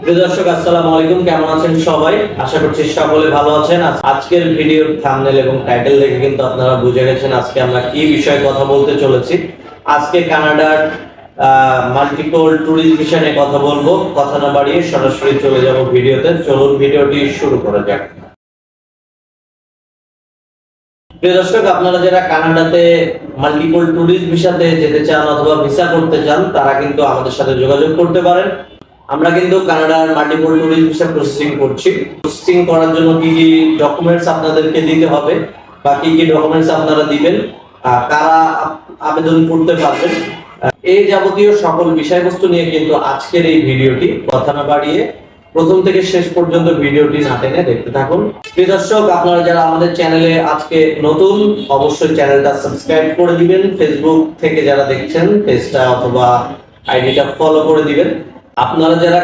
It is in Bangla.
প্রিয় দর্শক, আসসালামু আলাইকুম। কেমন আছেন সবাই? আশা করছি সকলে ভালো আছেন। আজকের ভিডিওর থাম্বনেল এবং টাইটেল দেখে কিন্তু আপনারা বুঝে গেছেন আজকে আমরা কি বিষয়ে কথা বলতে চলেছি। আজকে কানাডার মাল্টিপল ট্যুরিস্ট ভিসা নিয়ে কথা বলবো। কথা না বাড়িয়ে সরাসরি চলে যাব ভিডিওতে। চলুন ভিডিওটি শুরু করা যাক। প্রিয় দর্শক, আপনারা যারা কানাডাতে মাল্টিপল ট্যুরিস্ট ভিসাতে যেতে চান অথবা ভিসা করতে চান, তারা কিন্তু আমাদের সাথে যোগাযোগ করতে পারেন। আমরা কিন্তু কানাডার মাল্টিপল ট্যুরিস্ট ভিসা প্রসেসিং করছি। প্রসেসিং করার জন্য কি কি ডকুমেন্টস আপনাদেরকে দিতে হবে বা কি কি ডকুমেন্টস আপনারা দিবেন, কারা আবেদন করতে পারবেন, এই যাবতীয় সকল বিষয়বস্তু নিয়ে কিন্তু আজকের এই ভিডিওটি। কথা না বাড়িয়ে প্রথম থেকে শেষ পর্যন্ত ভিডিওটি না টেনে দেখতে থাকুন। প্রিয় দর্শক, আপনারা যারা আমাদের চ্যানেলে আজকে নতুন, অবশ্যই চ্যানেলটা সাবস্ক্রাইব করে দিবেন। ফেসবুক থেকে যারা দেখছেন পেজটা অথবা আইডিটা ফলো করে দিবেন। আপনারা যারা